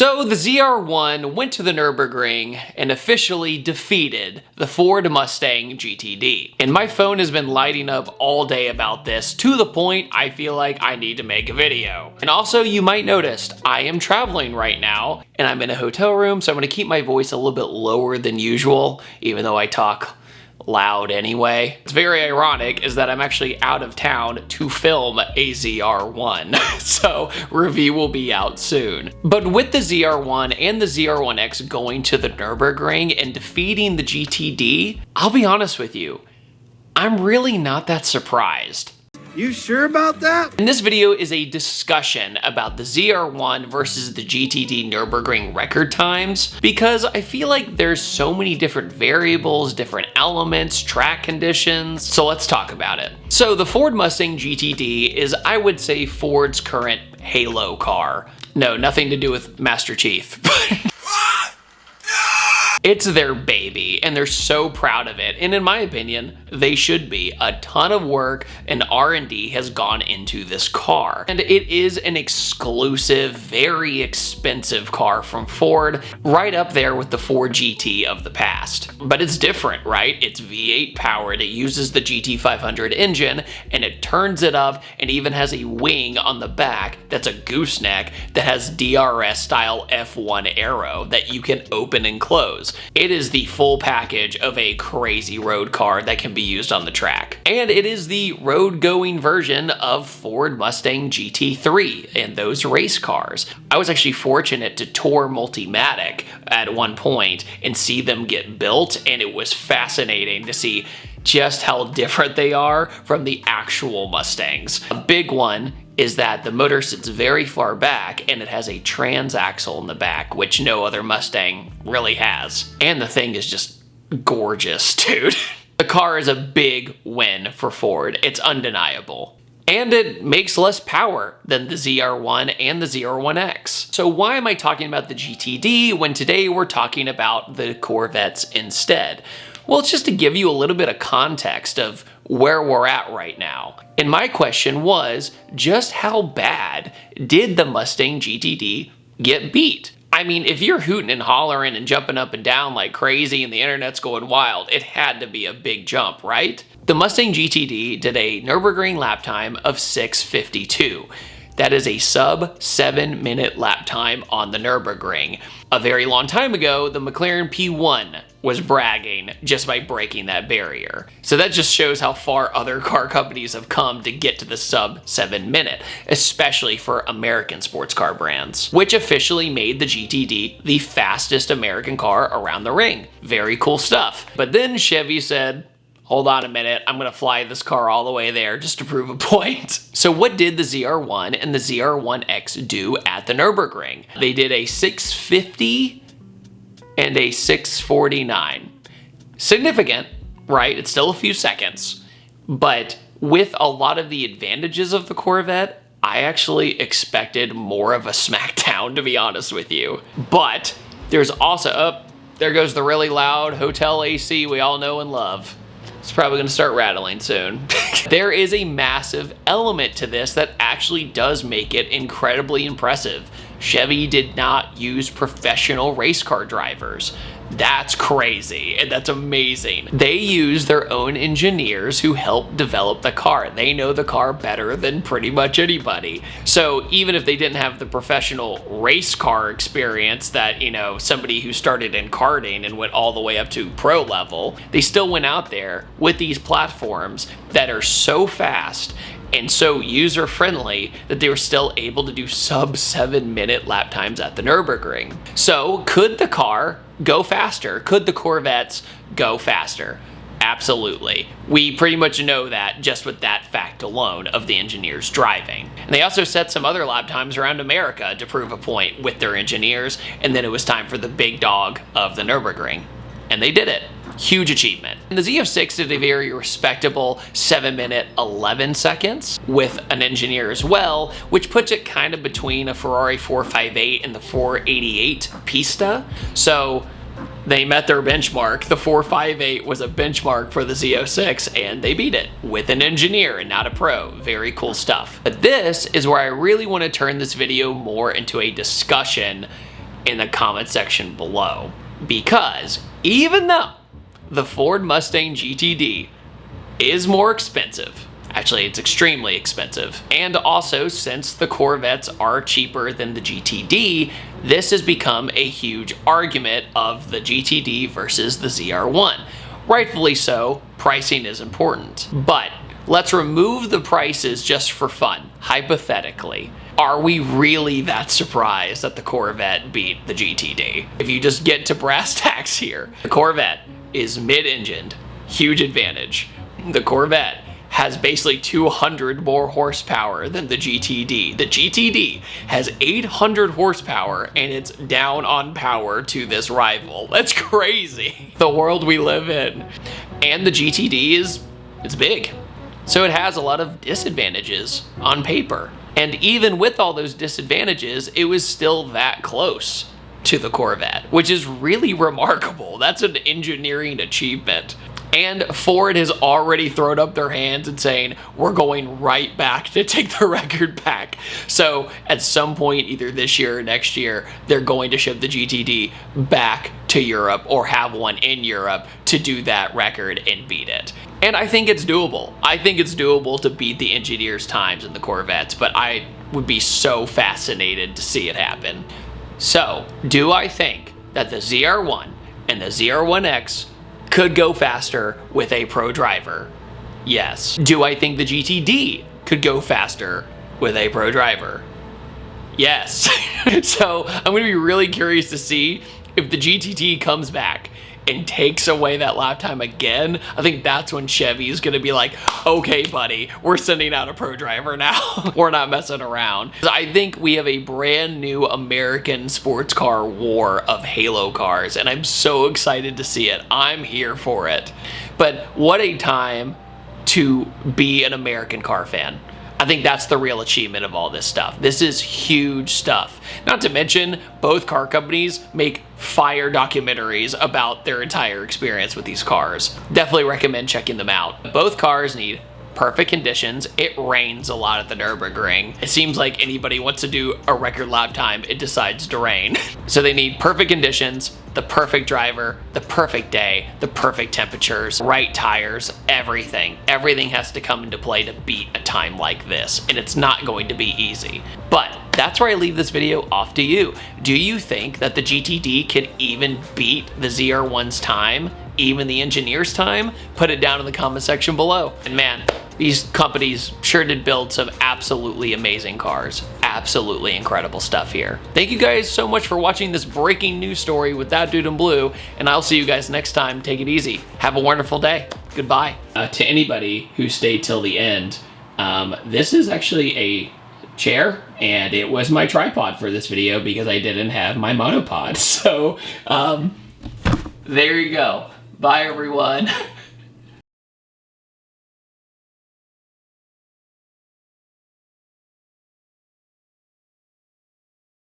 So the ZR1 went to the Nürburgring and officially defeated the Ford Mustang GTD. And my phone has been lighting up all day about this, to the point I feel like I need to make a video. And also, you might notice I am traveling right now and I'm in a hotel room, so I'm going to keep my voice a little bit lower than usual, even though I talk loud anyway. It's very ironic is that I'm actually out of town to film a ZR1, so review will be out soon. But with the ZR1 and the ZR1X going to the Nürburgring and defeating the GTD, I'll be honest with you, I'm really not that surprised. You sure about that? And this video is a discussion about the ZR1 versus the GTD Nürburgring record times, because I feel like there's so many different variables, different elements, track conditions, so let's talk about it. So the Ford Mustang GTD is, I would say, Ford's current halo car. No, nothing to do with Master Chief. It's their baby, and they're so proud of it, and in my opinion, they should be. A ton of work and R&D has gone into this car, and it is an exclusive, very expensive car from Ford, right up there with the Ford GT of the past. But it's different, right? It's V8 powered, it uses the GT500 engine, and it turns it up, and even has a wing on the back that's a gooseneck that has DRS style F1 arrow that you can open and close. It is the full package of a crazy road car that can be used on the track. And it is the road-going version of Ford Mustang GT3 and those race cars. I was actually fortunate to tour Multimatic at one point and see them get built, and it was fascinating to see just how different they are from the actual Mustangs. A big one is that the motor sits very far back and it has a transaxle in the back, which no other Mustang really has. And the thing is just gorgeous, dude. The car is a big win for Ford. It's undeniable. And it makes less power than the ZR1 and the ZR1X. So why am I talking about the GTD when today we're talking about the Corvettes instead? Well, it's just to give you a little bit of context of where we're at right now. And my question was, just how bad did the Mustang GTD get beat? I mean, if you're hooting and hollering and jumping up and down like crazy and the internet's going wild, it had to be a big jump, right? The Mustang GTD did a Nürburgring lap time of 6:52. That is a sub 7-minute lap time on the Nürburgring. A very long time ago, the McLaren P1 was bragging just by breaking that barrier. So that just shows how far other car companies have come to get to the sub 7-minute, especially for American sports car brands, which officially made the GTD the fastest American car around the ring. Very cool stuff. But then Chevy said, hold on a minute, I'm gonna fly this car all the way there just to prove a point. So what did the ZR1 and the ZR1X do at the Nürburgring? They did a 650 and a 649. Significant, right? It's still a few seconds, but with a lot of the advantages of the Corvette, I actually expected more of a smackdown, to be honest with you. But there's also, there goes the really loud hotel AC we all know and love. It's probably going to start rattling soon. There is a massive element to this that actually does make it incredibly impressive. Chevy did not use professional race car drivers. That's crazy, and that's amazing. They use their own engineers who help develop the car. They know the car better than pretty much anybody. So even if they didn't have the professional race car experience that, you know, somebody who started in karting and went all the way up to pro level, they still went out there with these platforms that are so fast and so user-friendly that they were still able to do sub 7-minute lap times at the Nürburgring. So could the car go faster? Could the Corvettes go faster? Absolutely. We pretty much know that just with that fact alone of the engineers driving. And they also set some other lap times around America to prove a point with their engineers, and then it was time for the big dog of the Nürburgring. And they did it. Huge achievement. And the Z06 did a very respectable 7-minute 11 seconds with an engineer as well, which puts it kind of between a Ferrari 458 and the 488 Pista. So they met their benchmark. The 458 was a benchmark for the Z06 and they beat it with an engineer and not a pro. Very cool stuff. But this is where I really want to turn this video more into a discussion in the comment section below. Because even though the Ford Mustang GTD is more expensive, actually it's extremely expensive, and also since the Corvettes are cheaper than the GTD, this has become a huge argument of the GTD versus the ZR1. Rightfully so, pricing is important. But let's remove the prices just for fun, hypothetically. Are we really that surprised that the Corvette beat the GTD? If you just get to brass tacks here, the Corvette is mid-engined, huge advantage. The Corvette has basically 200 more horsepower than the GTD. The GTD has 800 horsepower and it's down on power to this rival. That's crazy. The world we live in. And the GTD it's big. So it has a lot of disadvantages on paper. And even with all those disadvantages, it was still that close to the Corvette, which is really remarkable. That's an engineering achievement. And Ford has already thrown up their hands and saying, we're going right back to take the record back. So at some point, either this year or next year, they're going to ship the GTD back to Europe or have one in Europe to do that record and beat it. And I think it's doable. I think it's doable to beat the engineers' times in the Corvettes, but I would be so fascinated to see it happen. So, do I think that the ZR1 and the ZR1X could go faster with a pro driver? Yes. Do I think the GTD could go faster with a pro driver? Yes. So I'm going to be really curious to see if the GTD comes back and takes away that lap time again. I think that's when Chevy is going to be like, okay, buddy, we're sending out a pro driver now. We're not messing around. I think we have a brand new American sports car war of halo cars, and I'm so excited to see it. I'm here for it. But what a time to be an American car fan. I think that's the real achievement of all this stuff. This is huge stuff. Not to mention, both car companies make fire documentaries about their entire experience with these cars. Definitely recommend checking them out. Both cars need perfect conditions. It rains a lot at the Nürburgring. It seems like anybody wants to do a record lap time, it decides to rain. So they need perfect conditions, the perfect driver, the perfect day, the perfect temperatures, right tires, everything. Everything has to come into play to beat a time like this, and it's not going to be easy. But that's where I leave this video off to you. Do you think that the GTD can even beat the ZR1's time? Even the engineer's time? Put it down in the comment section below. And man, these companies sure did build some absolutely amazing cars. Absolutely incredible stuff here. Thank you guys so much for watching this breaking news story with ThatDudeinBlue, and I'll see you guys next time. Take it easy. Have a wonderful day. Goodbye. To anybody who stayed till the end, this is actually a chair, and it was my tripod for this video because I didn't have my monopod. So there you go. Bye everyone.